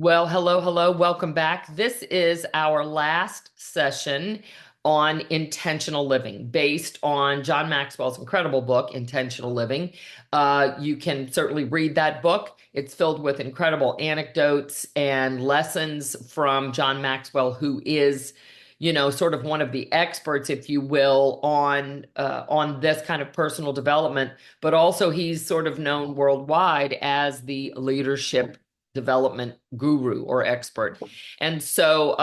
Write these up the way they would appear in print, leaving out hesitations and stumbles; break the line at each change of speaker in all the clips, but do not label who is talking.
Well, hello, hello. Welcome back. This is our last session on intentional living based on John Maxwell's incredible book, Intentional Living. You can certainly read that book. It's filled with incredible anecdotes and lessons from John Maxwell, who is, sort of one of the experts, if you will, on this kind of personal development. But also, he's sort of known worldwide as the leadership development guru or expert. And so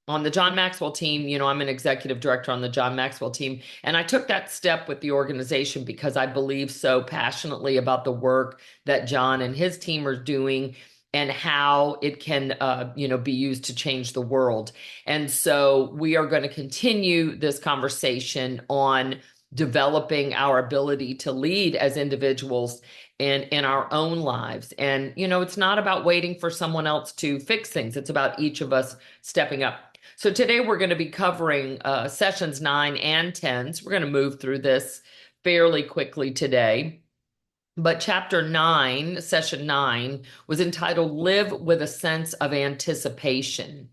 on the John Maxwell team, I'm an executive director on the John Maxwell team. And I took that step with the organization because I believe so passionately about the work that John and his team are doing and how it can, be used to change the world. And so we are going to continue this conversation on developing our ability to lead as individuals and in our own lives. And, it's not about waiting for someone else to fix things. It's about each of us stepping up. So today we're going to be covering sessions 9 and 10. So we're going to move through this fairly quickly today. But chapter 9, session 9, was entitled Live with a Sense of Anticipation.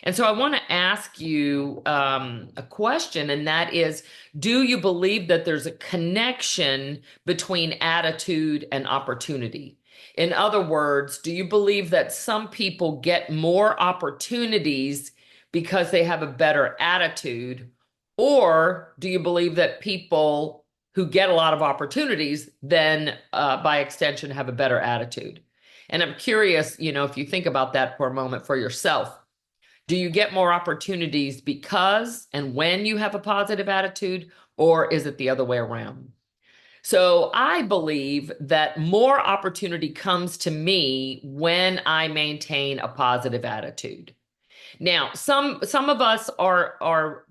And so I want to ask you a question, and that is, do you believe that there's a connection between attitude and opportunity? In other words, do you believe that some people get more opportunities because they have a better attitude? Or do you believe that people who get a lot of opportunities then, by extension, have a better attitude? And I'm curious, if you think about that for a moment for yourself. Do you get more opportunities because and when you have a positive attitude, or is it the other way around? So I believe that more opportunity comes to me when I maintain a positive attitude. Now, some of us are,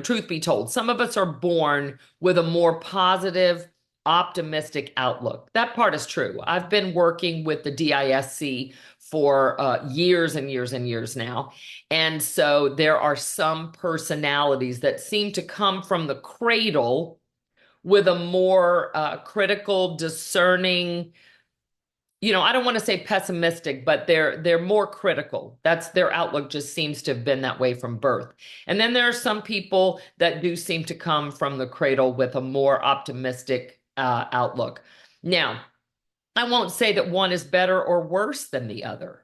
truth be told, some of us are born with a more positive, optimistic outlook. That part is true. I've been working with the DISC for years and years and years now. And so there are some personalities that seem to come from the cradle with a more critical, discerning, I don't want to say pessimistic, but they're more critical. That's their outlook, just seems to have been that way from birth. And then there are some people that do seem to come from the cradle with a more optimistic outlook. Now, I won't say that one is better or worse than the other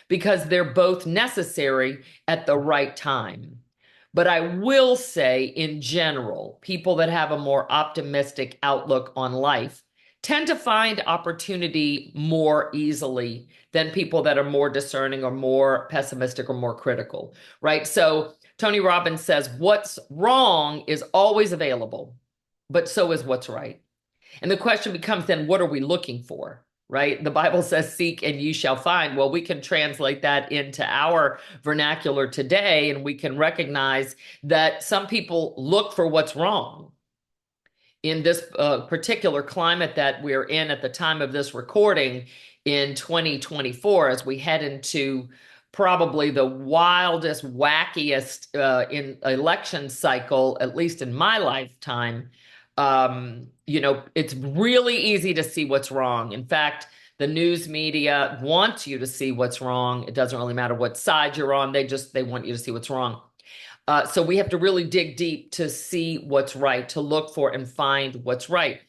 because they're both necessary at the right time. But I will say, in general, people that have a more optimistic outlook on life tend to find opportunity more easily than people that are more discerning or more pessimistic or more critical, right? So Tony Robbins says, what's wrong is always available, but so is what's right. And the question becomes then, what are we looking for, right? The Bible says, seek and ye shall find. Well, we can translate that into our vernacular today, and we can recognize that some people look for what's wrong. In this particular climate that we're in at the time of this recording in 2024, as we head into probably the wildest, wackiest in election cycle, at least in my lifetime, it's really easy to see what's wrong. In fact, the news media wants you to see what's wrong. It doesn't really matter what side you're on. They want you to see what's wrong. So we have to really dig deep to see what's right, to look for and find what's right.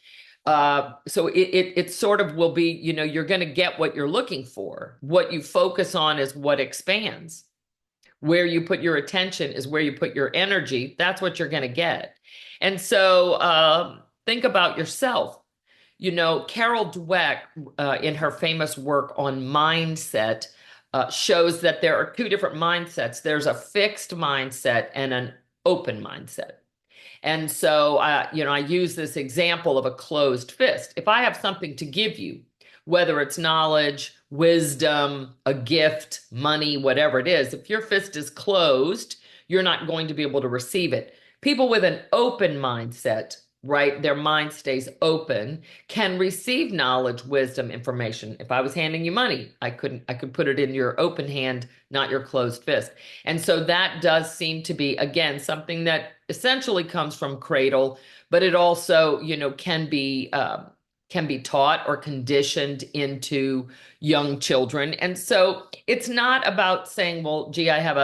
So it sort of will be, you're going to get what you're looking for. What you focus on is what expands. Where you put your attention is where you put your energy. That's what you're going to get. And so think about yourself. Carol Dweck, in her famous work on mindset, shows that there are two different mindsets. There's a fixed mindset and an open mindset. And so, I use this example of a closed fist. If I have something to give you, whether it's knowledge, wisdom, a gift, money, whatever it is, if your fist is closed, you're not going to be able to receive it. People with an open mindset, right, their mind stays open, can receive knowledge, wisdom, information. If I was handing you money, I could put it in your open hand, not your closed fist. And so that does seem to be, again, something that essentially comes from cradle, but it also, can be can be taught or conditioned into young children. And so it's not about saying, well, gee, I have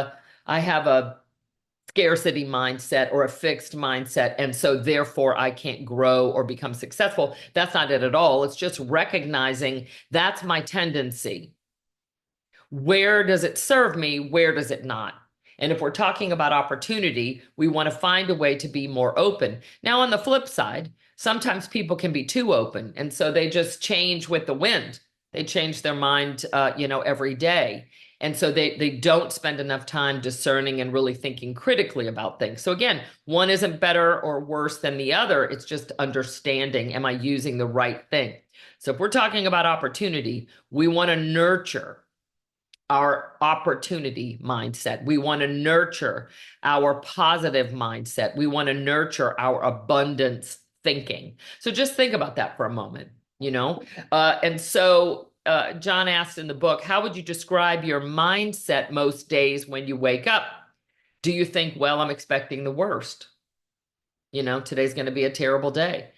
a scarcity mindset or a fixed mindset, and so therefore I can't grow or become successful. That's not it at all. It's just recognizing that's my tendency. Where does it serve me? Where does it not? And if we're talking about opportunity, we want to find a way to be more open. Now, on the flip side, sometimes people can be too open, and so they just change with the wind. They change their mind, every day. And so they don't spend enough time discerning and really thinking critically about things. So again, one isn't better or worse than the other. It's just understanding, am I using the right thing? So if we're talking about opportunity, we want to nurture our opportunity mindset. We want to nurture our positive mindset. We want to nurture our abundance thinking. So just think about that for a moment, and so John asked in the book, how would you describe your mindset most days when you wake up? Do you think, well, I'm expecting the worst? Today's going to be a terrible day.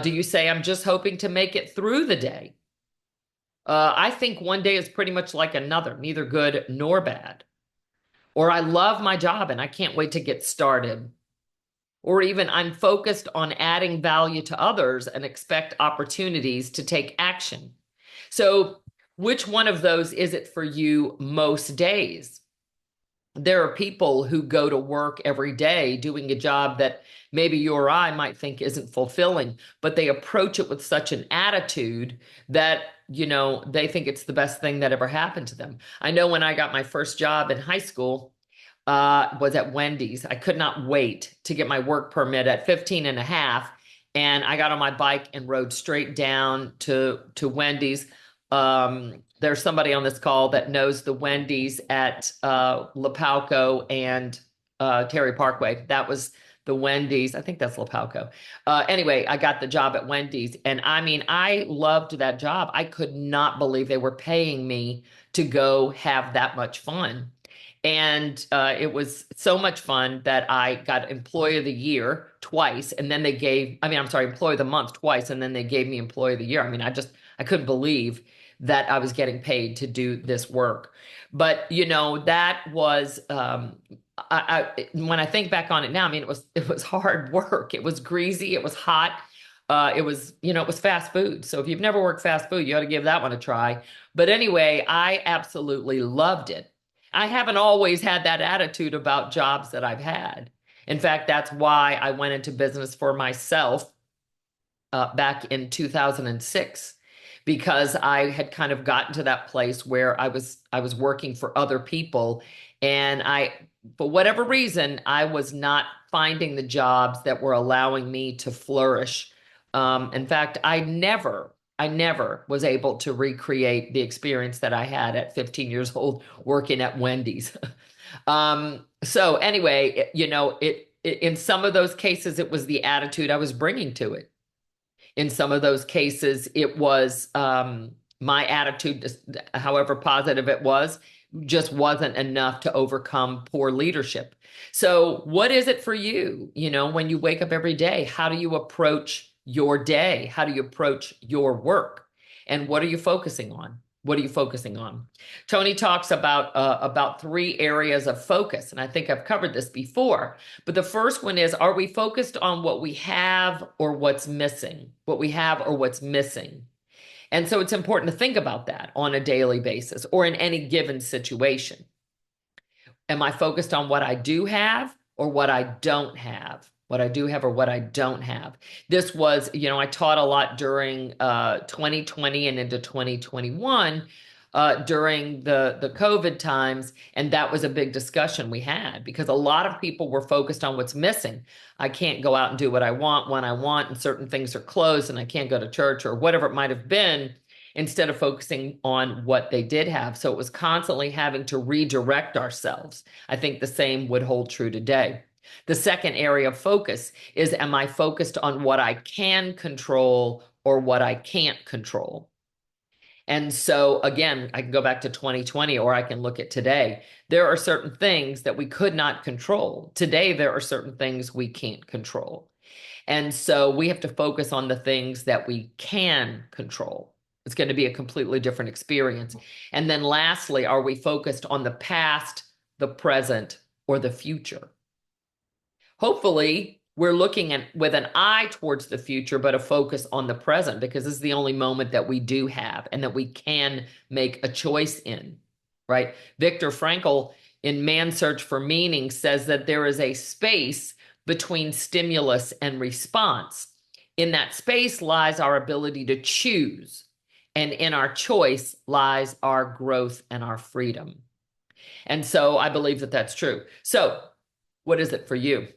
Do you say, I'm just hoping to make it through the day? I think one day is pretty much like another, neither good nor bad. Or I love my job and I can't wait to get started. Or even I'm focused on adding value to others and expect opportunities to take action. So, which one of those is it for you most days? There are people who go to work every day doing a job that maybe you or I might think isn't fulfilling, but they approach it with such an attitude that, they think it's the best thing that ever happened to them. I know when I got my first job in high school, was at Wendy's. I could not wait to get my work permit at 15 and a half. And I got on my bike and rode straight down to Wendy's. There's somebody on this call that knows the Wendy's at Lapalco and Terry Parkway. That was the Wendy's. I think that's Lapalco. Anyway, I got the job at Wendy's. And I mean, I loved that job. I could not believe they were paying me to go have that much fun. And it was so much fun that I got Employee of the Year twice. And then Employee of the Month twice. And then they gave me Employee of the Year. I mean, I couldn't believe that I was getting paid to do this work. But, that was, when I think back on it now, I mean, it was hard work. It was greasy. It was hot. It was fast food. So if you've never worked fast food, you ought to give that one a try. But anyway, I absolutely loved it. I haven't always had that attitude about jobs that I've had. In fact, that's why I went into business for myself back in 2006, because I had kind of gotten to that place where I was working for other people, and for whatever reason, I was not finding the jobs that were allowing me to flourish. In fact, I never was able to recreate the experience that I had at 15 years old working at Wendy's. So anyway, in some of those cases, it was the attitude I was bringing to it. In some of those cases, it was my attitude, however positive it was, just wasn't enough to overcome poor leadership. So what is it for you? When you wake up every day, how do you approach your day? How do you approach your work? And what are you focusing on? What are you focusing on? Tony talks about 3 areas of focus, and I think I've covered this before. But the first one is, are we focused on what we have or what's missing? What we have or what's missing? And so it's important to think about that on a daily basis or in any given situation. Am I focused on what I do have or what I don't have? What I do have or what I don't have. This was, I taught a lot during 2020 and into 2021 during the COVID times. And that was a big discussion we had, because a lot of people were focused on what's missing. I can't go out and do what I want when I want, and certain things are closed and I can't go to church or whatever it might have been, instead of focusing on what they did have. So it was constantly having to redirect ourselves. I think the same would hold true today. The second area of focus is, am I focused on what I can control or what I can't control? And so again, I can go back to 2020, or I can look at today. There are certain things that we could not control. Today, there are certain things we can't control. And so we have to focus on the things that we can control. It's going to be a completely different experience. And then lastly, are we focused on the past, the present, or the future? Hopefully, we're looking at with an eye towards the future, but a focus on the present, because this is the only moment that we do have and that we can make a choice in, right? Viktor Frankl in Man's Search for Meaning says that there is a space between stimulus and response. In that space lies our ability to choose, and in our choice lies our growth and our freedom. And so I believe that that's true. So, what is it for you?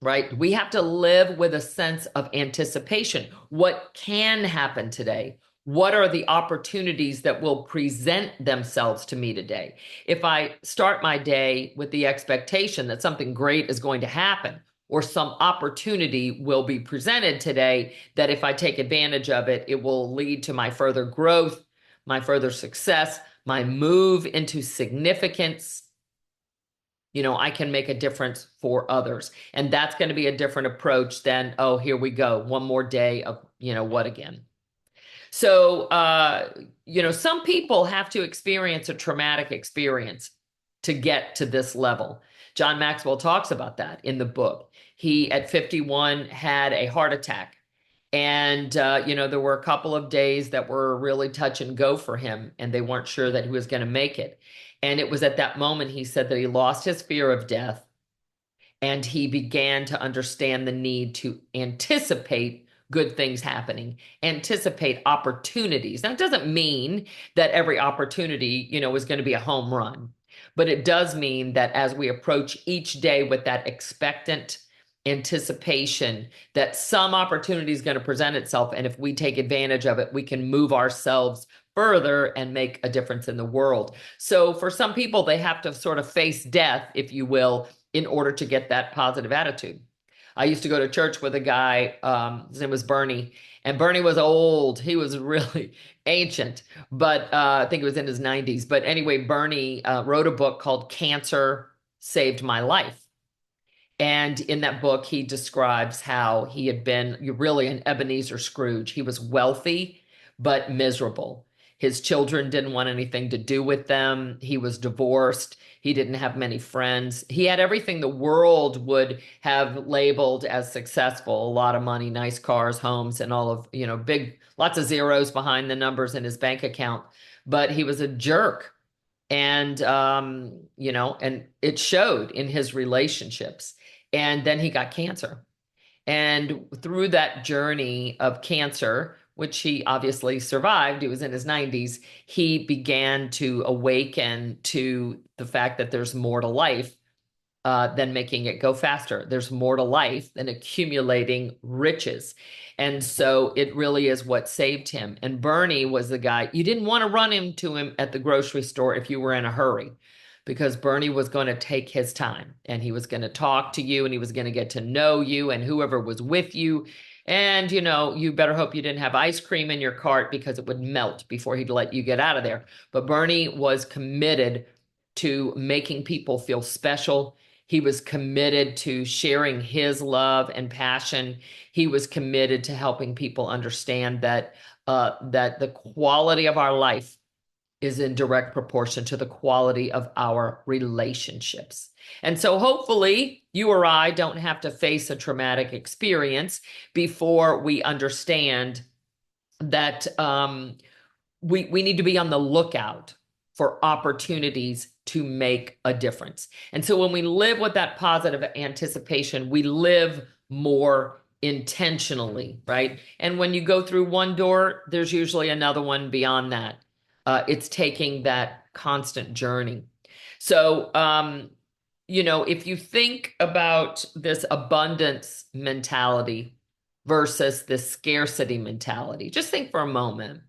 Right? We have to live with a sense of anticipation. What can happen today? What are the opportunities that will present themselves to me today? If I start my day with the expectation that something great is going to happen, or some opportunity will be presented today, that if I take advantage of it, it will lead to my further growth, my further success, my move into significance, I can make a difference for others. And that's going to be a different approach than, oh, here we go, one more day of, what again? So, some people have to experience a traumatic experience to get to this level. John Maxwell talks about that in the book. He, at 51, had a heart attack. And, there were a couple of days that were really touch and go for him, and they weren't sure that he was going to make it. And it was at that moment, he said, that he lost his fear of death, and he began to understand the need to anticipate good things happening, anticipate opportunities. Now, it doesn't mean that every opportunity, is going to be a home run, but it does mean that as we approach each day with that expectant anticipation that some opportunity is going to present itself, and if we take advantage of it, we can move ourselves further and make a difference in the world. So for some people, they have to sort of face death, if you will, in order to get that positive attitude. I used to go to church with a guy, his name was Bernie, and Bernie was old. He was really ancient, but I think he was in his 90s. But anyway, Bernie wrote a book called Cancer Saved My Life. And in that book, he describes how he had been really an Ebenezer Scrooge. He was wealthy, but miserable. His children didn't want anything to do with them. He was divorced. He didn't have many friends. He had everything the world would have labeled as successful: a lot of money, nice cars, homes, and all of, lots of zeros behind the numbers in his bank account. But he was a jerk. And, and it showed in his relationships. And then he got cancer. And through that journey of cancer, which he obviously survived, he was in his 90s, he began to awaken to the fact that there's more to life than making it go faster. There's more to life than accumulating riches. And so it really is what saved him. And Bernie was the guy, you didn't want to run into him at the grocery store if you were in a hurry, because Bernie was going to take his time, and he was going to talk to you, and he was going to get to know you and whoever was with you. And, you better hope you didn't have ice cream in your cart, because it would melt before he'd let you get out of there. But Bernie was committed to making people feel special. He was committed to sharing his love and passion. He was committed to helping people understand that that the quality of our life is in direct proportion to the quality of our relationships. And so hopefully you or I don't have to face a traumatic experience before we understand that we need to be on the lookout for opportunities to make a difference. And so when we live with that positive anticipation, we live more intentionally, right? And when you go through one door, there's usually another one beyond that. It's taking that constant journey. So, if you think about this abundance mentality versus this scarcity mentality, just think for a moment.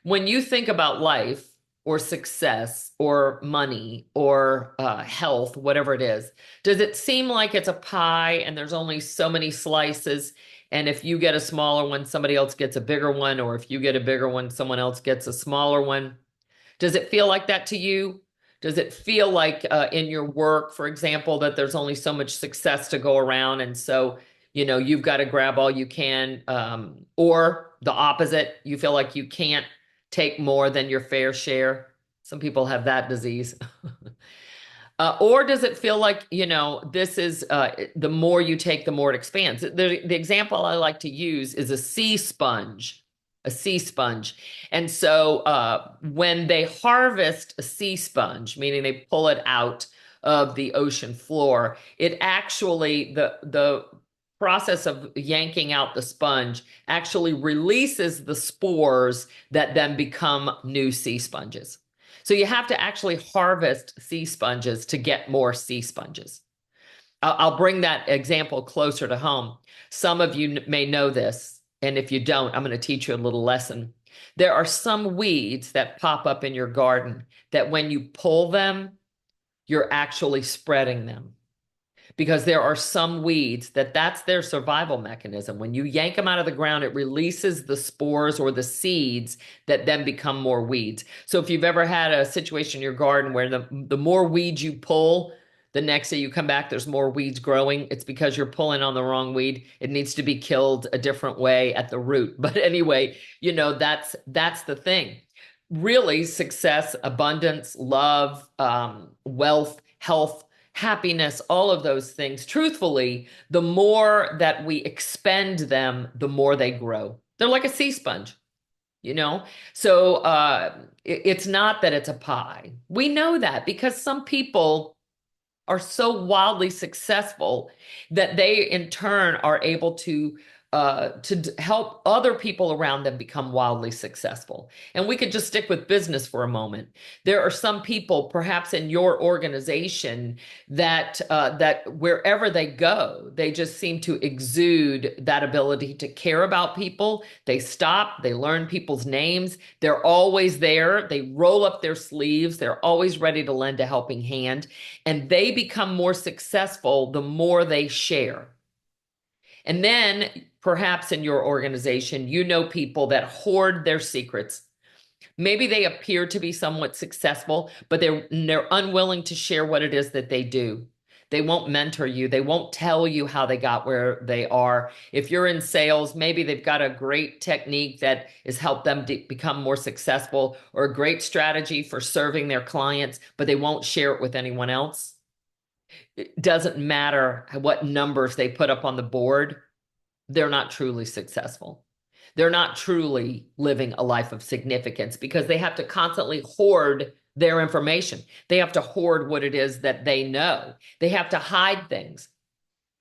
When you think about life or success or money or health, whatever it is, does it seem like it's a pie and there's only so many slices? And if you get a smaller one, somebody else gets a bigger one, or if you get a bigger one, someone else gets a smaller one? Does it feel like that to you? Does it feel like in your work, for example, that there's only so much success to go around? And so, you've got to grab all you can, or the opposite, you feel like you can't take more than your fair share. Some people have that disease. Or does it feel like, this is the more you take, the more it expands? The example I like to use is a sea sponge, a sea sponge. And so when they harvest a sea sponge, meaning they pull it out of the ocean floor, it actually, the process of yanking out the sponge actually releases the spores that then become new sea sponges. So you have to actually harvest sea sponges to get more sea sponges. I'll bring that example closer to home. Some of you may know this, and if you don't, I'm going to teach you a little lesson. There are some weeds that pop up in your garden that when you pull them, you're actually spreading them. Because there are some weeds that's their survival mechanism. When you yank them out of the ground, it releases the spores or the seeds that then become more weeds. So if you've ever had a situation in your garden where the more weeds you pull, the next day you come back, there's more weeds growing. It's because you're pulling on the wrong weed. It needs to be killed a different way at the root. But anyway, that's the thing. Really, success, abundance, love, wealth, health, happiness, all of those things, truthfully, the more that we expend them, the more they grow. They're like a sea sponge, So it's not that it's a pie. We know that because some people are so wildly successful that they in turn are able to help other people around them become wildly successful. And we could just stick with business for a moment. There are some people, perhaps in your organization, that wherever they go, they just seem to exude that ability to care about people. They stop, they learn people's names. They're always there. They roll up their sleeves. They're always ready to lend a helping hand. And they become more successful the more they share. And then perhaps in your organization, people that hoard their secrets. Maybe they appear to be somewhat successful, but they're unwilling to share what it is that they do. They won't mentor you. They won't tell you how they got where they are. If you're in sales, maybe they've got a great technique that has helped them become more successful, or a great strategy for serving their clients, but they won't share it with anyone else. It doesn't matter what numbers they put up on the board. They're not truly successful. They're not truly living a life of significance because they have to constantly hoard their information. They have to hoard what it is that they know. They have to hide things.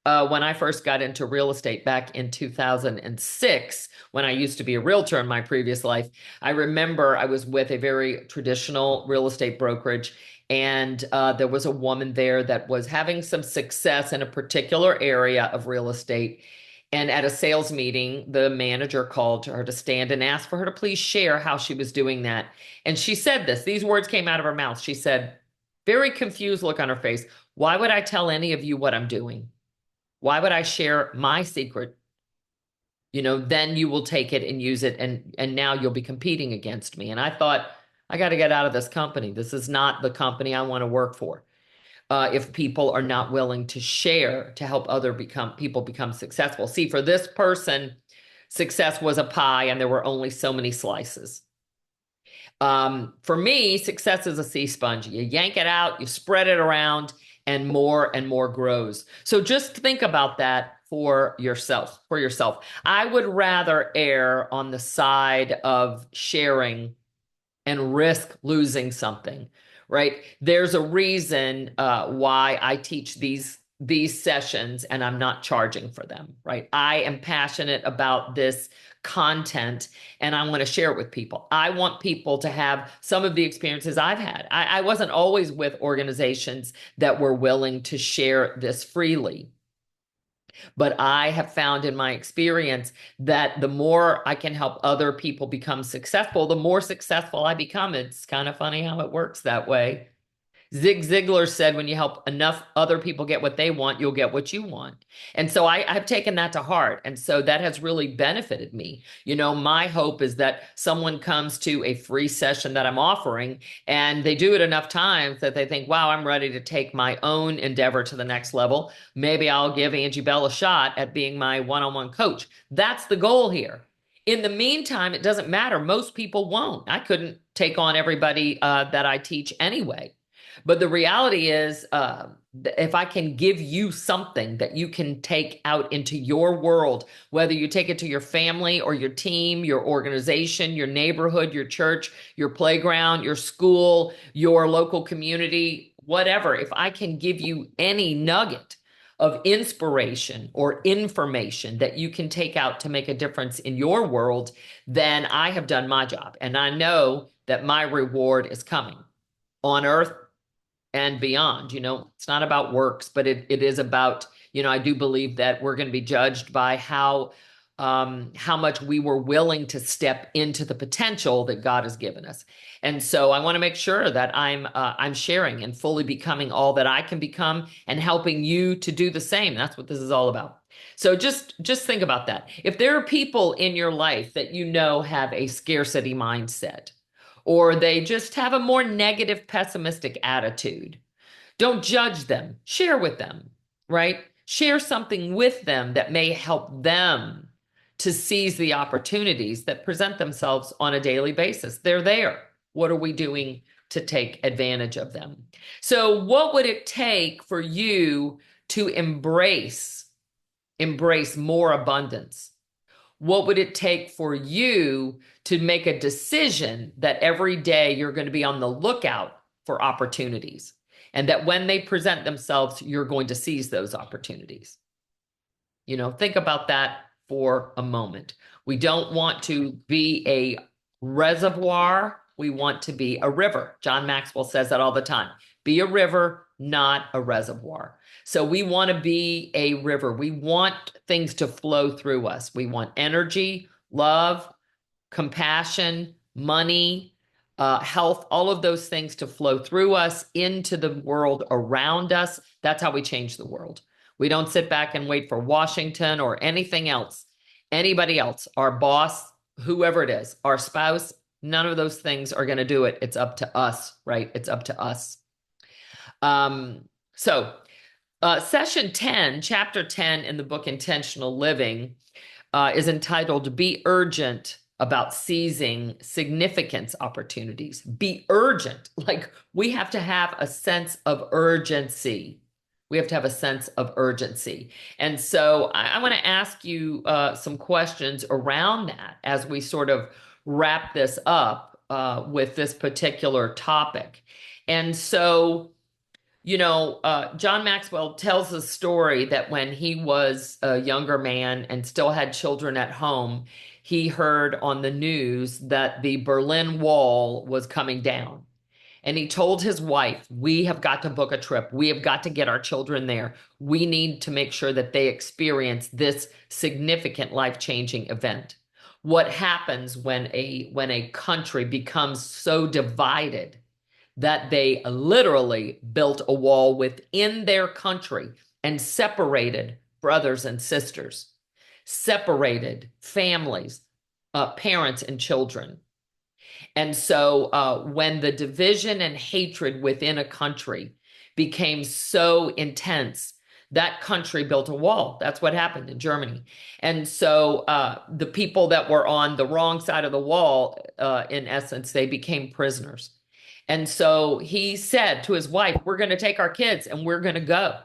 When I first got into real estate back in 2006, when I used to be a realtor in my previous life, I remember I was with a very traditional real estate brokerage, and there was a woman there that was having some success in a particular area of real estate. And at a sales meeting, the manager called to her to stand and asked for her to please share how she was doing that. And she said these words came out of her mouth. She said, very confused look on her face, "Why would I tell any of you what I'm doing? Why would I share my secret? Then you will take it and use it, and now you'll be competing against me." And I thought, I got to get out of this company. This is not the company I want to work for. If people are not willing to share to help people become successful. See, for this person, success was a pie and there were only so many slices. For me, success is a sea sponge. You yank it out, you spread it around, and more grows. So just think about that for yourself. I would rather err on the side of sharing and risk losing something, right? There's a reason why I teach these sessions and I'm not charging for them, right? I am passionate about this content and I want to share it with people. I want people to have some of the experiences I've had. I wasn't always with organizations that were willing to share this freely. But I have found in my experience that the more I can help other people become successful, the more successful I become. It's kind of funny how it works that way. Zig Ziglar said, when you help enough other people get what they want, you'll get what you want. And so I've taken that to heart. And so that has really benefited me. My hope is that someone comes to a free session that I'm offering and they do it enough times that they think, wow, I'm ready to take my own endeavor to the next level. Maybe I'll give Angie Bell a shot at being my one-on-one coach. That's the goal here. In the meantime, it doesn't matter. Most people won't. I couldn't take on everybody that I teach anyway. But the reality is, if I can give you something that you can take out into your world, whether you take it to your family or your team, your organization, your neighborhood, your church, your playground, your school, your local community, whatever, if I can give you any nugget of inspiration or information that you can take out to make a difference in your world, then I have done my job. And I know that my reward is coming on earth and beyond. It's not about works, but it is about, I do believe that we're going to be judged by how much we were willing to step into the potential that God has given us. And so I want to make sure that I'm sharing and fully becoming all that I can become and helping you to do the same. That's what this is all about. So just think about that. If there are people in your life that have a scarcity mindset, or they just have a more negative, pessimistic attitude, don't judge them. Share with them, right? Share something with them that may help them to seize the opportunities that present themselves on a daily basis. They're there. What are we doing to take advantage of them? So what would it take for you to embrace more abundance? What would it take for you to make a decision that every day you're going to be on the lookout for opportunities, and that when they present themselves, you're going to seize those opportunities? Think about that for a moment. We don't want to be a reservoir. We want to be a river. John Maxwell says that all the time. Be a river, not a reservoir. So we want to be a river. We want things to flow through us. We want energy, love, compassion, money, health, all of those things to flow through us into the world around us. That's how we change the world. We don't sit back and wait for Washington or anything else, anybody else, our boss, whoever it is, our spouse. None of those things are going to do it. It's up to us, right? It's up to us. Session 10, chapter 10 in the book Intentional Living is entitled Be Urgent About Seizing Significance Opportunities. Be urgent. Like, we have to have a sense of urgency. We have to have a sense of urgency. And so I want to ask you some questions around that as we sort of wrap this up with this particular topic. And so, John Maxwell tells a story that when he was a younger man and still had children at home, he heard on the news that the Berlin Wall was coming down. And he told his wife, we have got to book a trip. We have got to get our children there. We need to make sure that they experience this significant life-changing event. What happens when a country becomes so divided that they literally built a wall within their country and separated brothers and sisters, separated families, parents and children. And so when the division and hatred within a country became so intense, that country built a wall. That's what happened in Germany. And so the people that were on the wrong side of the wall, in essence, they became prisoners. And so he said to his wife, we're going to take our kids and we're going to go.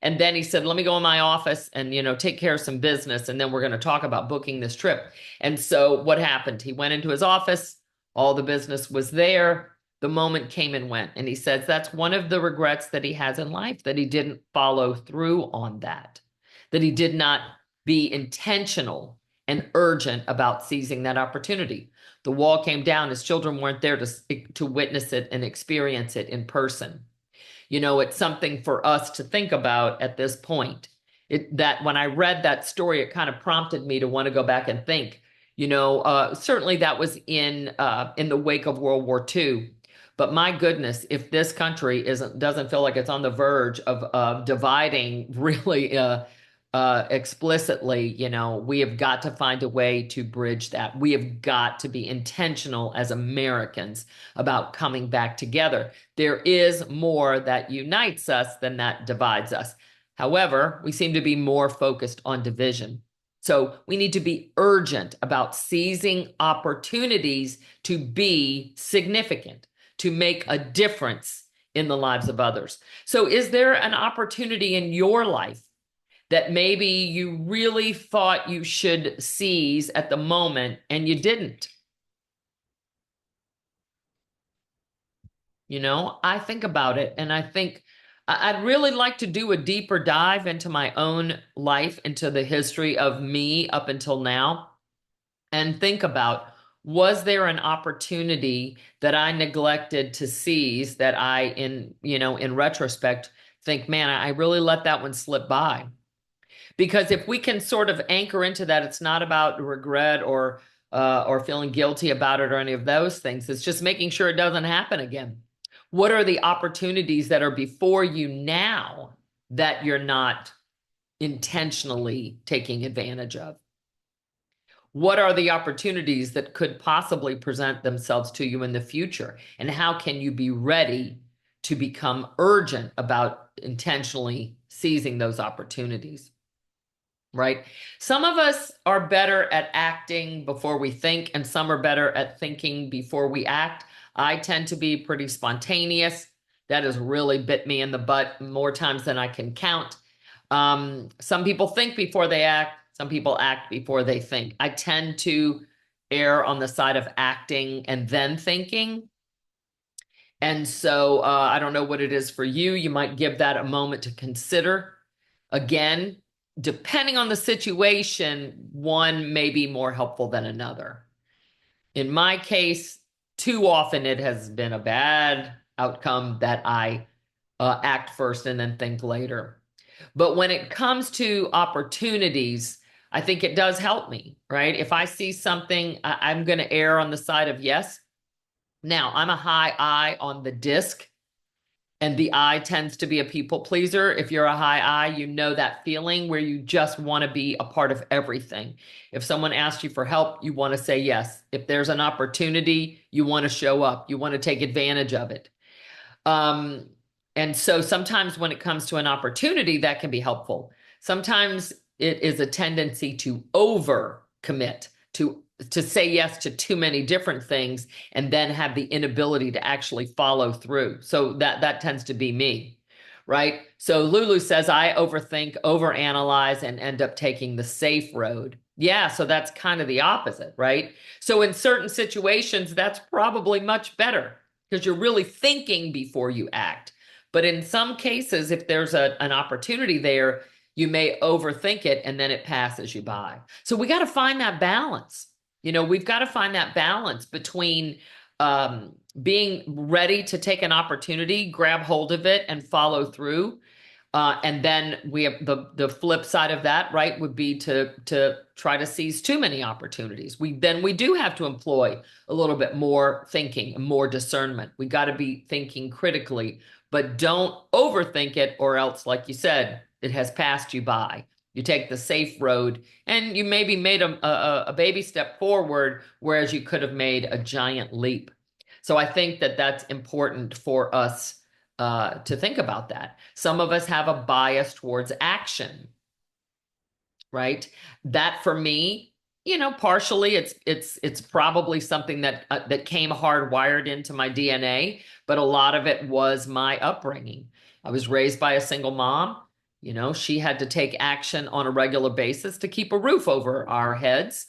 And then he said, let me go in my office and, take care of some business. And then we're going to talk about booking this trip. And so what happened? He went into his office. All the business was there. The moment came and went. And he says that's one of the regrets that he has in life, that he didn't follow through on that he did not be intentional and urgent about seizing that opportunity. The wall came down. His children weren't there to witness it and experience it in person. It's something for us to think about at this point. That when I read that story, it kind of prompted me to want to go back and think, certainly that was in the wake of World War II. But my goodness, if this country doesn't feel like it's on the verge of dividing really explicitly, we have got to find a way to bridge that. We have got to be intentional as Americans about coming back together. There is more that unites us than that divides us. However, we seem to be more focused on division. So we need to be urgent about seizing opportunities to be significant, to make a difference in the lives of others. So is there an opportunity in your life that maybe you really thought you should seize at the moment and you didn't? I think about it and I think I'd really like to do a deeper dive into my own life, into the history of me up until now, and think about, was there an opportunity that I neglected to seize that in retrospect, think, man, I really let that one slip by. Because if we can sort of anchor into that, it's not about regret or feeling guilty about it or any of those things. It's just making sure it doesn't happen again. What are the opportunities that are before you now that you're not intentionally taking advantage of? What are the opportunities that could possibly present themselves to you in the future? And how can you be ready to become urgent about intentionally seizing those opportunities? Right? Some of us are better at acting before we think, and some are better at thinking before we act. I tend to be pretty spontaneous. That has really bit me in the butt more times than I can count. Some people think before they act. Some people act before they think. I tend to err on the side of acting and then thinking. And so I don't know what it is for you. You might give that a moment to consider. Again, depending on the situation, one may be more helpful than another. In my case, too often it has been a bad outcome that I act first and then think later. But when it comes to opportunities, I think it does help me, right? If I see something, I'm going to err on the side of yes. Now, I'm a high I on the disc, and the I tends to be a people pleaser. If you're a high I, you know that feeling where you just want to be a part of everything. If someone asks you for help, you want to say yes. If there's an opportunity, you want to show up. You want to take advantage of it. And so sometimes when it comes to an opportunity, that can be helpful. Sometimes it is a tendency to overcommit, to say yes to too many different things and then have the inability to actually follow through. So that tends to be me, right? So Lulu says, I overthink, overanalyze, and end up taking the safe road. Yeah, so that's kind of the opposite, right? So in certain situations, that's probably much better because you're really thinking before you act. But in some cases, if there's an opportunity there, you may overthink it and then it passes you by. So we got to find that balance. We've got to find that balance between being ready to take an opportunity, grab hold of it, and follow through. And then we have the flip side of that, right, would be to try to seize too many opportunities. We do have to employ a little bit more thinking and more discernment. We got to be thinking critically, but don't overthink it, or else, like you said, it has passed you by. You take the safe road and you maybe made a baby step forward, whereas you could have made a giant leap. So I think that that's important for us to think about that. Some of us have a bias towards action, right? That for me, partially it's probably something that came hardwired into my DNA, but a lot of it was my upbringing. I was raised by a single mom. She had to take action on a regular basis to keep a roof over our heads.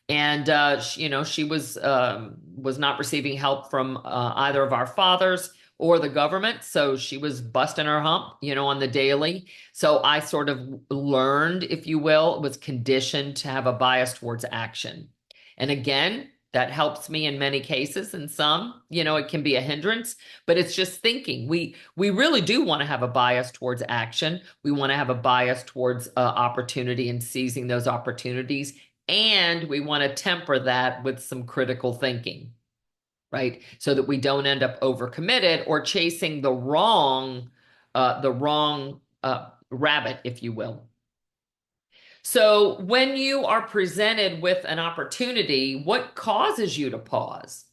And, she was not receiving help from either of our fathers or the government. So she was busting her hump, on the daily. So I sort of learned, if you will, was conditioned to have a bias towards action. And again, that helps me in many cases. And some, it can be a hindrance, but it's just thinking. We really do want to have a bias towards action. We want to have a bias towards opportunity and seizing those opportunities. And we want to temper that with some critical thinking. right? So that we don't end up overcommitted or chasing the wrong rabbit, if you will. So when you are presented with an opportunity, what causes you to pause?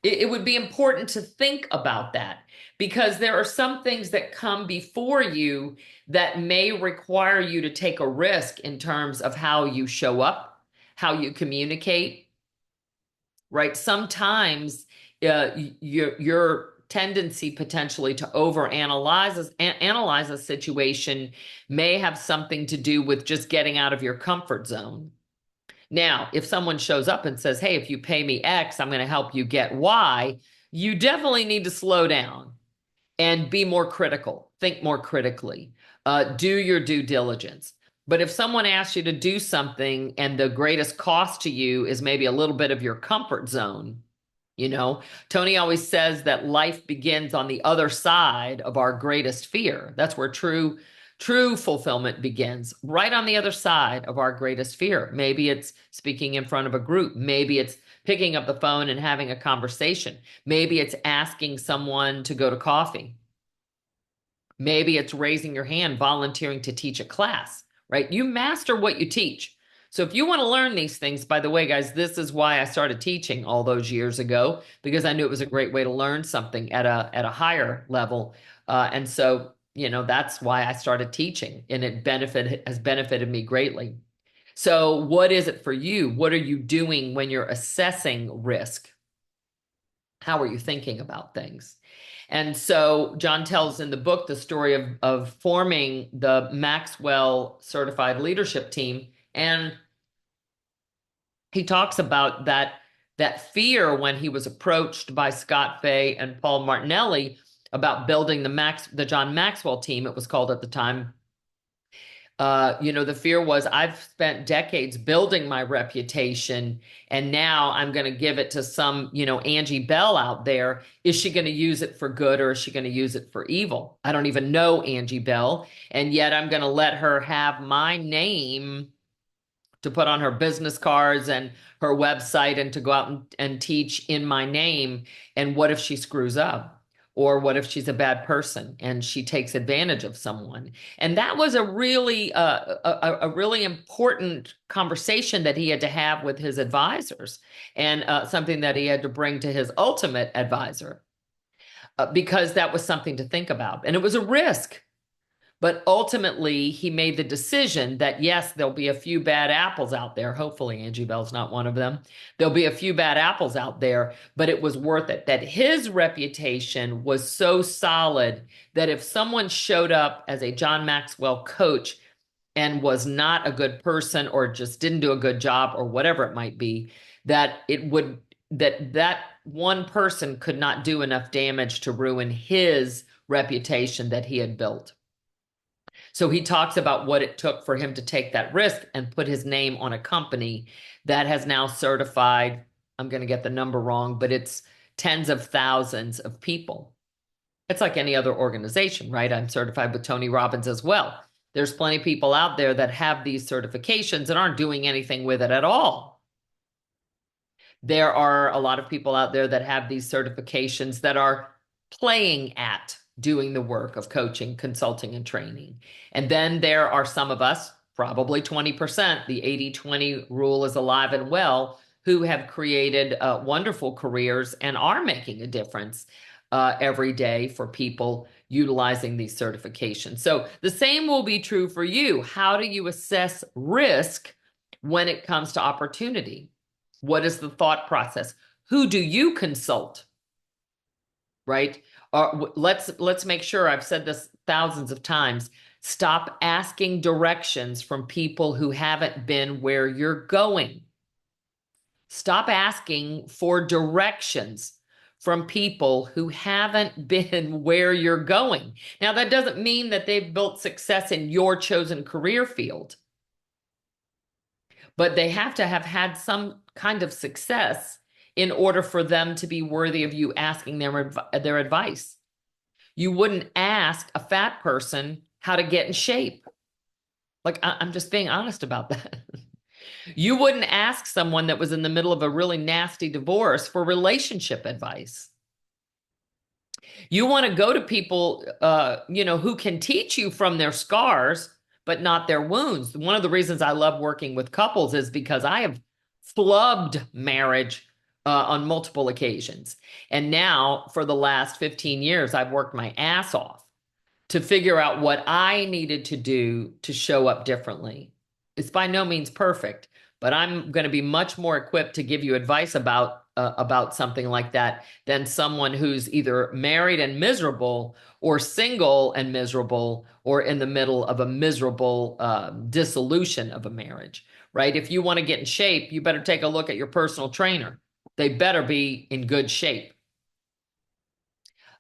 It would be important to think about that, because there are some things that come before you that may require you to take a risk in terms of how you show up, how you communicate, right? Sometimes your tendency potentially to analyze a situation may have something to do with just getting out of your comfort zone. Now, if someone shows up and says, hey, if you pay me X, I'm going to help you get Y, you definitely need to slow down and be more critical, think more critically, do your due diligence. But if someone asks you to do something and the greatest cost to you is maybe a little bit of your comfort zone, Tony always says that life begins on the other side of our greatest fear. That's where true fulfillment begins, right on the other side of our greatest fear. Maybe it's speaking in front of a group. Maybe it's picking up the phone and having a conversation. Maybe it's asking someone to go to coffee. Maybe it's raising your hand, volunteering to teach a class, right? You master what you teach. So if you want to learn these things, by the way, guys, this is why I started teaching all those years ago, because I knew it was a great way to learn something at a higher level. And so, that's why I started teaching, and it has benefited me greatly. So what is it for you? What are you doing when you're assessing risk? How are you thinking about things? And so John tells in the book the story of forming the Maxwell Certified Leadership Team. And he talks about that fear when he was approached by Scott Fay and Paul Martinelli about building the John Maxwell team, it was called at the time. The fear was, I've spent decades building my reputation, and now I'm going to give it to some, Angie Bell out there. Is she going to use it for good, or is she going to use it for evil? I don't even know Angie Bell, and yet I'm going to let her have my name to put on her business cards and her website and to go out and teach in my name. And what if she screws up? Or what if she's a bad person and she takes advantage of someone? And that was a really important conversation that he had to have with his advisors, and something that he had to bring to his ultimate advisor, because that was something to think about. And it was a risk. But ultimately, he made the decision that, yes, there'll be a few bad apples out there. Hopefully, Angie Bell's not one of them. There'll be a few bad apples out there, but it was worth it. That his reputation was so solid that if someone showed up as a John Maxwell coach and was not a good person, or just didn't do a good job, or whatever it might be, that one person could not do enough damage to ruin his reputation that he had built. So he talks about what it took for him to take that risk and put his name on a company that has now certified, I'm going to get the number wrong, but it's tens of thousands of people. It's like any other organization, right? I'm certified with Tony Robbins as well. There's plenty of people out there that have these certifications and aren't doing anything with it at all. There are a lot of people out there that have these certifications that are playing at doing the work of coaching, consulting, and training. And then there are some of us, probably 20%, the 80-20 rule is alive and well, who have created wonderful careers and are making a difference every day for people utilizing these certifications. So the same will be true for you. How do you assess risk when it comes to opportunity? What is the thought process? Who do you consult? Right? Let's make sure, I've said this thousands of times, stop asking directions from people who haven't been where you're going. Stop asking for directions from people who haven't been where you're going. Now, that doesn't mean that they've built success in your chosen career field, but they have to have had some kind of success in order for them to be worthy of you asking their advice. You wouldn't ask a fat person how to get in shape. Like, I'm just being honest about that. You wouldn't ask someone that was in the middle of a really nasty divorce for relationship advice. You want to go to people, who can teach you from their scars, but not their wounds. One of the reasons I love working with couples is because I have flubbed marriage on multiple occasions. And now, for the last 15 years, I've worked my ass off to figure out what I needed to do to show up differently. It's by no means perfect, but I'm going to be much more equipped to give you advice about something like that than someone who's either married and miserable or single and miserable or in the middle of a miserable dissolution of a marriage, right? If you want to get in shape, you better take a look at your personal trainer. They better be in good shape.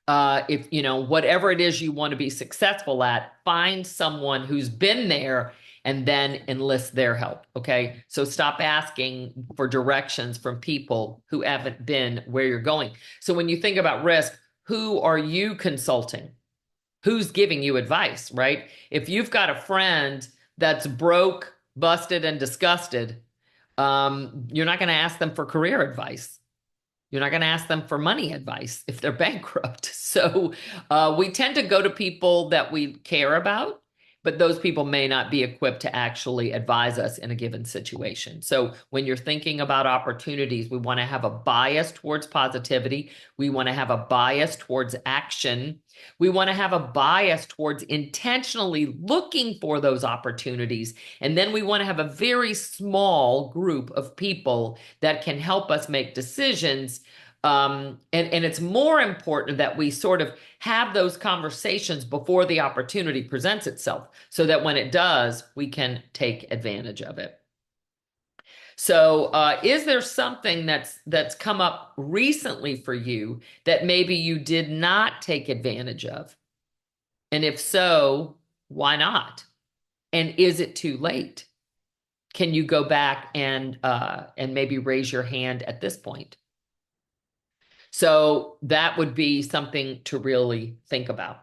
If whatever it is you want to be successful at, find someone who's been there and then enlist their help. Okay. So stop asking for directions from people who haven't been where you're going. So when you think about risk, who are you consulting? Who's giving you advice, right? If you've got a friend that's broke, busted, and disgusted, you're not going to ask them for career advice. You're not going to ask them for money advice if they're bankrupt. So we tend to go to people that we care about, but those people may not be equipped to actually advise us in a given situation. So when you're thinking about opportunities, we want to have a bias towards positivity. We want to have a bias towards action. We want to have a bias towards intentionally looking for those opportunities. And then we want to have a very small group of people that can help us make decisions. And it's more important that we sort of have those conversations before the opportunity presents itself so that when it does, we can take advantage of it. So, is there something that's come up recently for you that maybe you did not take advantage of? And if so, why not? And is it too late? Can you go back and maybe raise your hand at this point? So that would be something to really think about.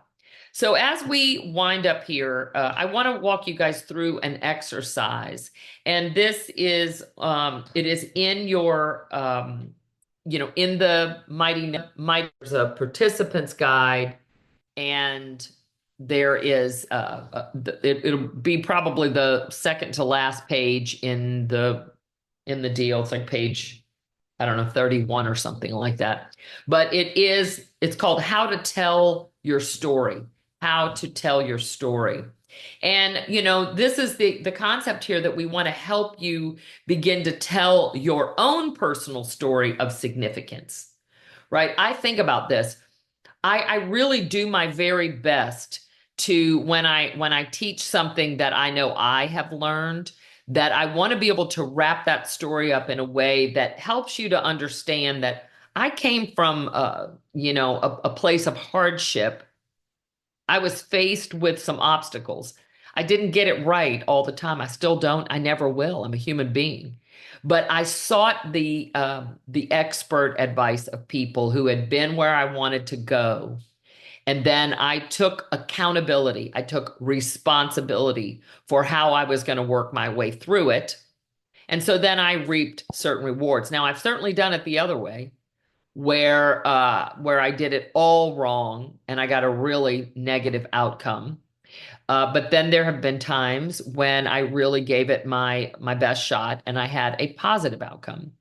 So as we wind up here, I want to walk you guys through an exercise, and this is it is in your in the Mighty. There's a participant's guide, and there is it'll be probably the second to last page in the deal. It's like page, I don't know, 31 or something like that. But it's called How to Tell Your Story. How to Tell Your Story. And, this is the concept here that we want to help you begin to tell your own personal story of significance, right? I think about this. I really do my very best to, when I teach something that I know I have learned, that I want to be able to wrap that story up in a way that helps you to understand that I came from, a place of hardship. I was faced with some obstacles. I didn't get it right all the time. I still don't. I never will. I'm a human being. But I sought the expert advice of people who had been where I wanted to go. And then I took accountability. I took responsibility for how I was going to work my way through it. And so then I reaped certain rewards. Now, I've certainly done it the other way, where I did it all wrong and I got a really negative outcome. But then there have been times when I really gave it my best shot and I had a positive outcome.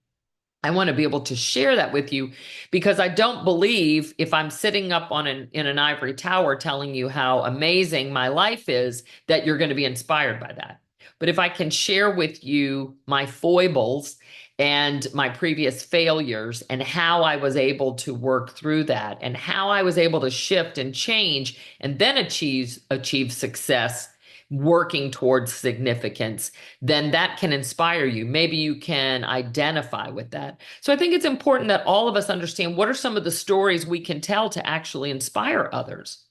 I want to be able to share that with you because I don't believe if I'm sitting up in an ivory tower telling you how amazing my life is, that you're going to be inspired by that. But if I can share with you my foibles and my previous failures and how I was able to work through that and how I was able to shift and change and then achieve success working towards significance, then that can inspire you. Maybe you can identify with that. So I think it's important that all of us understand what are some of the stories we can tell to actually inspire others.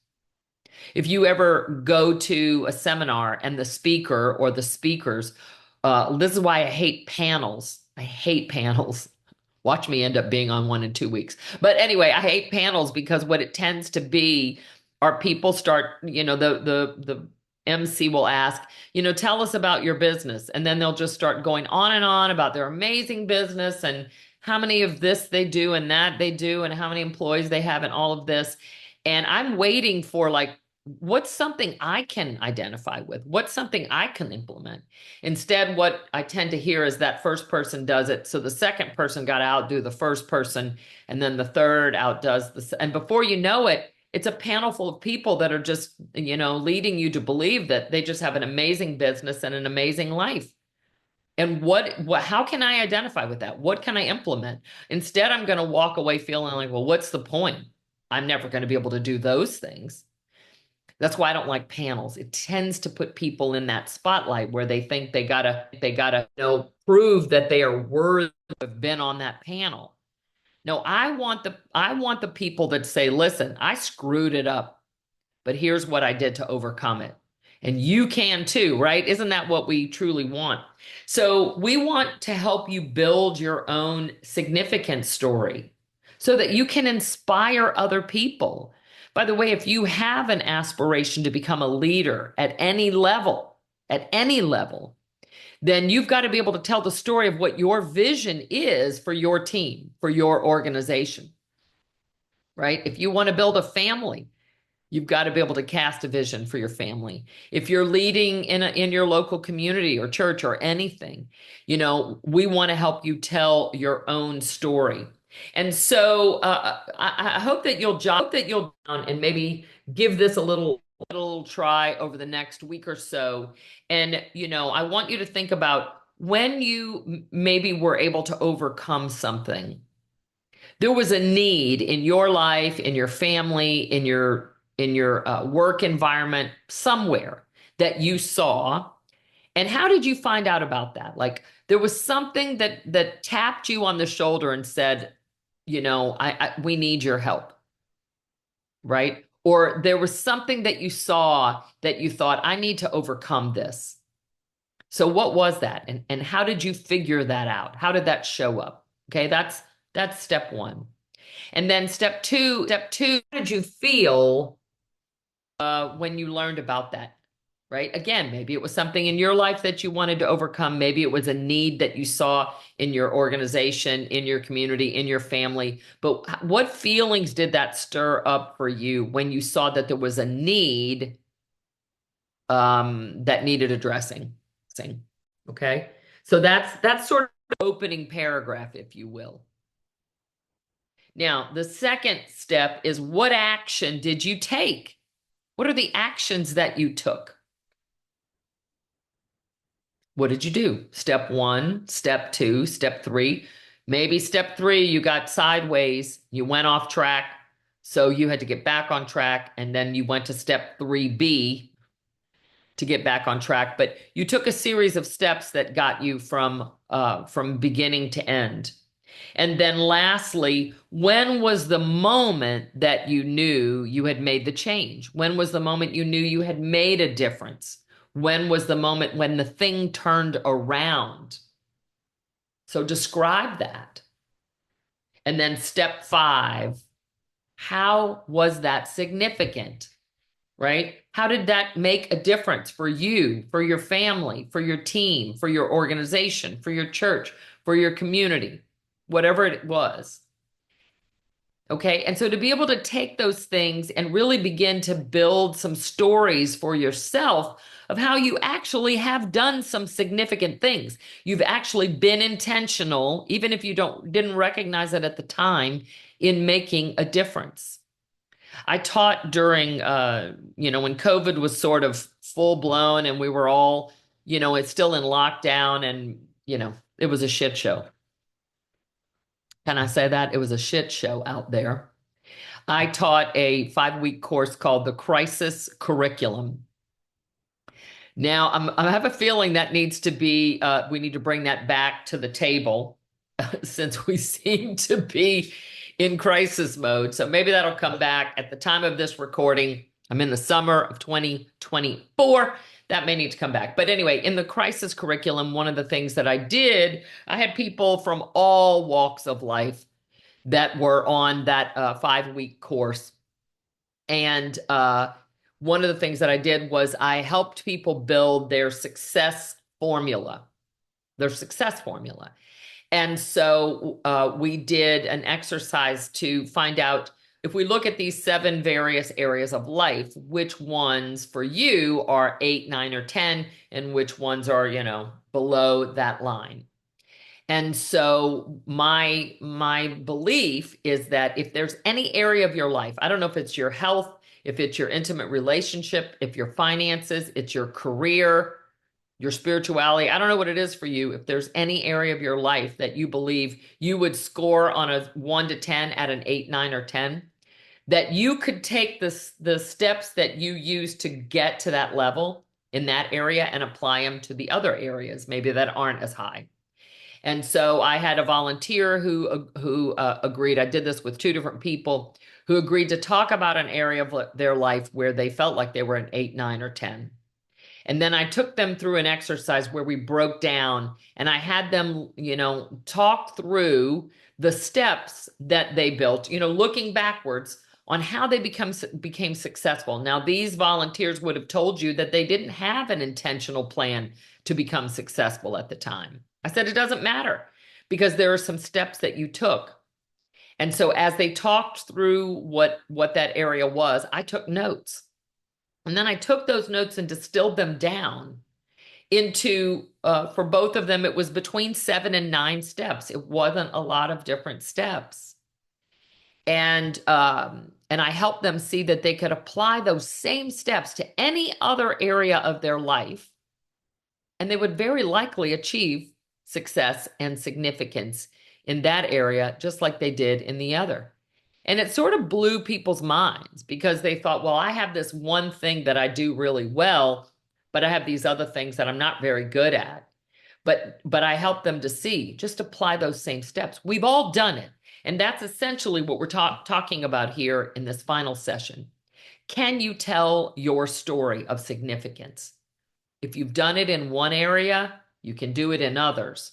If you ever go to a seminar and the speaker or the speakers, this is why I hate panels. I hate panels. Watch me end up being on one in 2 weeks. But anyway, I hate panels because what it tends to be are people start, MC will ask, tell us about your business. And then they'll just start going on and on about their amazing business and how many of this they do and that they do and how many employees they have and all of this. And I'm waiting for like, what's something I can identify with? What's something I can implement? Instead, what I tend to hear is that first person does it. So the second person got to outdo the first person, and then the third outdoes the, and before you know it, it's a panel full of people that are just, leading you to believe that they just have an amazing business and an amazing life. And how can I identify with that? What can I implement? Instead, I'm going to walk away feeling like, well, what's the point? I'm never going to be able to do those things. That's why I don't like panels. It tends to put people in that spotlight where they think they gotta, prove that they are worthy to have been on that panel. No, I want the people that say, listen, I screwed it up, but here's what I did to overcome it. And you can too, right? Isn't that what we truly want? So we want to help you build your own significant story so that you can inspire other people. By the way, if you have an aspiration to become a leader at any level, then you've got to be able to tell the story of what your vision is for your team, for your organization, right? If you want to build a family, you've got to be able to cast a vision for your family. If you're leading in your local community or church or anything, we want to help you tell your own story. And so I hope that you'll and maybe give this a little try over the next week or so. And, I want you to think about when you maybe were able to overcome something. There was a need in your life, in your family, in your work environment, somewhere that you saw. And how did you find out about that? Like there was something that tapped you on the shoulder and said, we need your help, right? Or there was something that you saw that you thought, I need to overcome this. So what was that? And how did you figure that out? How did that show up? Okay, that's step one. And then step two, how did you feel when you learned about that? Right? Again, maybe it was something in your life that you wanted to overcome. Maybe it was a need that you saw in your organization, in your community, in your family. But what feelings did that stir up for you when you saw that there was a need that needed addressing? Okay. So that's sort of the opening paragraph, if you will. Now, the second step is, what action did you take? What are the actions that you took? What did you do? Step one, step two, step three. Maybe step three, you got sideways, you went off track, so you had to get back on track, and then you went to step 3B to get back on track. But you took a series of steps that got you from beginning to end. And then lastly, when was the moment that you knew you had made the change? When was the moment you knew you had made a difference? When was the moment when the thing turned around? So describe that. And then step 5, how was that significant? Right? How did that make a difference for you, for your family, for your team, for your organization, for your church, for your community, whatever it was? Okay. And so to be able to take those things and really begin to build some stories for yourself of how you actually have done some significant things. You've actually been intentional, even if you didn't recognize it at the time, in making a difference. I taught during, when COVID was sort of full blown and we were all, it's still in lockdown and, it was a shit show. Can I say that? It was a shit show out there. I taught a 5-week course called the Crisis Curriculum. Now, I have a feeling that needs to be, we need to bring that back to the table since we seem to be in crisis mode. So maybe that'll come back at the time of this recording. I'm in the summer of 2024. That may need to come back. But anyway, in the crisis curriculum, one of the things that I did, I had people from all walks of life that were on that 5-week course. And one of the things that I did was I helped people build their success formula, their success formula. And so we did an exercise to find out, if we look at these 7 various areas of life, which ones for you are 8, 9, or 10, and which ones are, below that line. And so my belief is that if there's any area of your life, I don't know if it's your health, if it's your intimate relationship, if your finances, it's your career, your spirituality, I don't know what it is for you. If there's any area of your life that you believe you would score on a 1 to 10 at an 8, 9, or 10, that you could take the steps that you use to get to that level in that area and apply them to the other areas, maybe that aren't as high. And so I had a volunteer who agreed. I did this with 2 different people who agreed to talk about an area of their life where they felt like they were an 8, 9, or 10. And then I took them through an exercise where we broke down and I had them, talk through the steps that they built, looking backwards on how they became successful. Now, these volunteers would have told you that they didn't have an intentional plan to become successful at the time. I said, it doesn't matter because there are some steps that you took. And so as they talked through what that area was, I took notes. And then I took those notes and distilled them down into, for both of them, it was between 7 and 9 steps. It wasn't a lot of different steps. And I helped them see that they could apply those same steps to any other area of their life, and they would very likely achieve success and significance in that area, just like they did in the other. And it sort of blew people's minds because they thought, well, I have this one thing that I do really well, but I have these other things that I'm not very good at. But I help them to see, just apply those same steps. We've all done it. And that's essentially what we're talking about here in this final session. Can you tell your story of significance? If you've done it in one area, you can do it in others.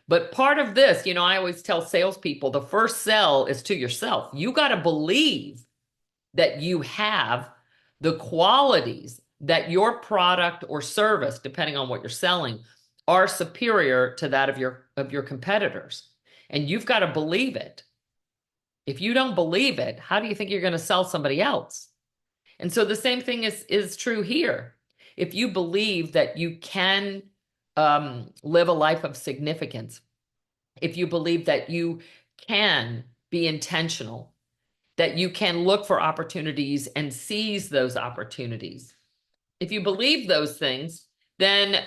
But part of this, I always tell salespeople, the first sell is to yourself. You got to believe that you have the qualities that your product or service, depending on what you're selling, are superior to that of your competitors. And you've got to believe it. If you don't believe it, how do you think you're going to sell somebody else? And so the same thing is true here. If you believe that you can live a life of significance, if you believe that you can be intentional, that you can look for opportunities and seize those opportunities, if you believe those things, then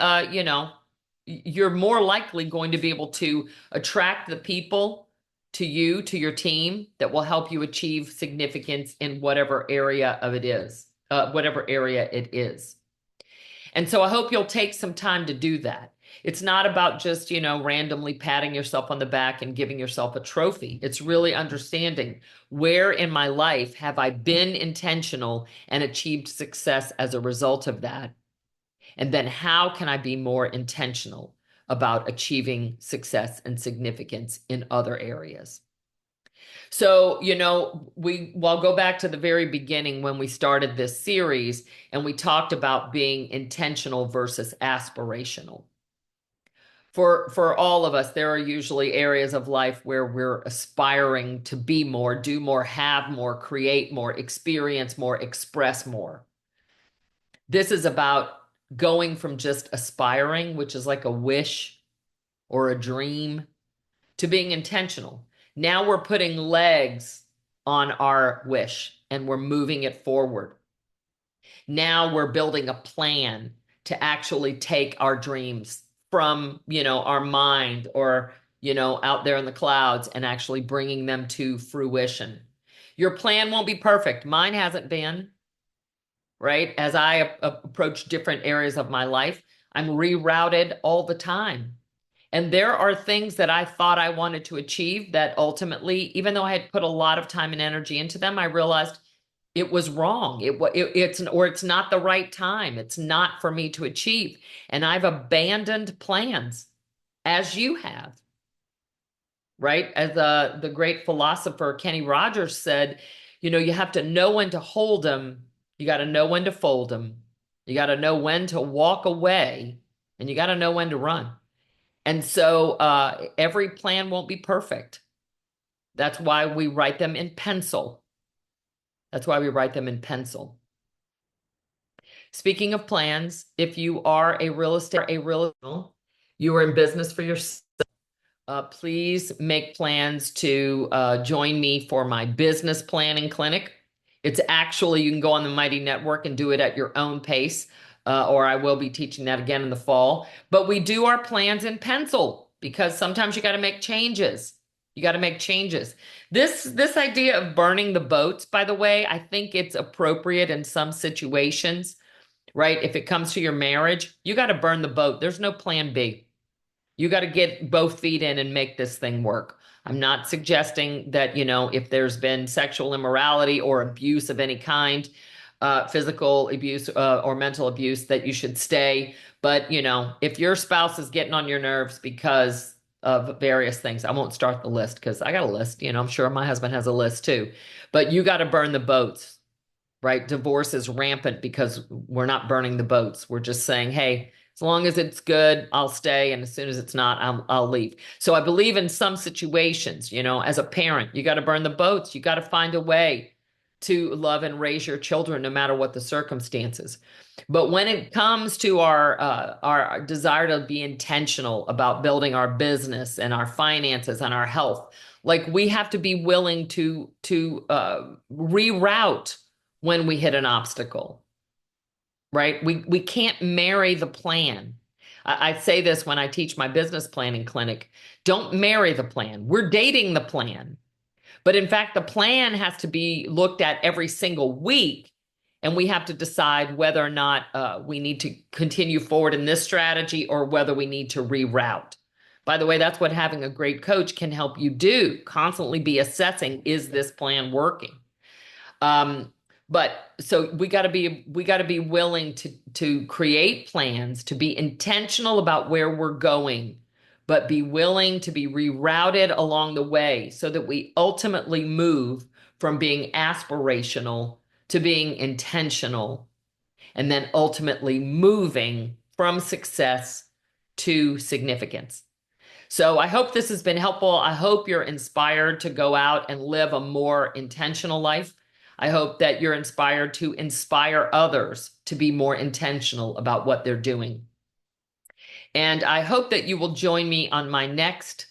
you're more likely going to be able to attract the people to you, to your team, that will help you achieve significance in whatever area it is. And so I hope you'll take some time to do that. It's not about just, randomly patting yourself on the back and giving yourself a trophy. It's really understanding, where in my life have I been intentional and achieved success as a result of that? And then how can I be more intentional about achieving success and significance in other areas? So, I'll go back to the very beginning when we started this series and we talked about being intentional versus aspirational. For all of us, there are usually areas of life where we're aspiring to be more, do more, have more, create more, experience more, express more. This is about going from just aspiring, which is like a wish or a dream, to being intentional. Now we're putting legs on our wish and we're moving it forward. Now we're building a plan to actually take our dreams from, our mind or, out there in the clouds and actually bringing them to fruition. Your plan won't be perfect. Mine hasn't been, right? As I approach different areas of my life, I'm rerouted all the time. And there are things that I thought I wanted to achieve that ultimately, even though I had put a lot of time and energy into them, I realized it was wrong. It's not the right time. It's not for me to achieve. And I've abandoned plans, as you have, right? As the great philosopher Kenny Rogers said, you have to know when to hold them You got to know when to fold them. You got to know when to walk away, and you got to know when to run. And so every plan won't be perfect. That's why we write them in pencil. That's why we write them in pencil. Speaking of plans, if you are a real estate, you are in business for yourself, please make plans to join me for my business planning clinic. It's actually, you can go on the Mighty Network and do it at your own pace, or I will be teaching that again in the fall. But we do our plans in pencil because sometimes you got to make changes. You got to make changes. This idea of burning the boats, by the way, I think it's appropriate in some situations, right? If it comes to your marriage, you got to burn the boat. There's no plan B. You got to get both feet in and make this thing work. I'm not suggesting that, if there's been sexual immorality or abuse of any kind, physical abuse or mental abuse, that you should stay. But, if your spouse is getting on your nerves because of various things, I won't start the list because I got a list. I'm sure my husband has a list too. But you got to burn the boats, right? Divorce is rampant because we're not burning the boats. We're just saying, hey, as long as it's good, I'll stay. And as soon as it's not, I'll leave. So I believe in some situations, as a parent, you got to burn the boats. You got to find a way to love and raise your children, no matter what the circumstances. But when it comes to our desire to be intentional about building our business and our finances and our health, like we have to be willing to reroute when we hit an obstacle, right? We can't marry the plan. I say this when I teach my business planning clinic. Don't marry the plan. We're dating the plan. But in fact, the plan has to be looked at every single week. And we have to decide whether or not we need to continue forward in this strategy or whether we need to reroute. By the way, that's what having a great coach can help you do. Constantly be assessing, is this plan working? But so we got to be willing to create plans, to be intentional about where we're going, but be willing to be rerouted along the way so that we ultimately move from being aspirational to being intentional, and then ultimately moving from success to significance. So I hope this has been helpful. I hope you're inspired to go out and live a more intentional life. I hope that you're inspired to inspire others to be more intentional about what they're doing. And I hope that you will join me on my next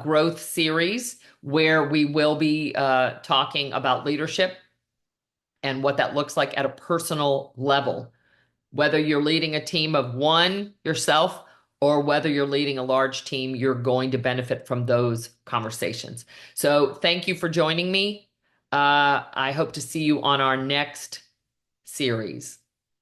growth series, where we will be talking about leadership and what that looks like at a personal level. Whether you're leading a team of one yourself, or whether you're leading a large team, you're going to benefit from those conversations. So thank you for joining me. I hope to see you on our next series.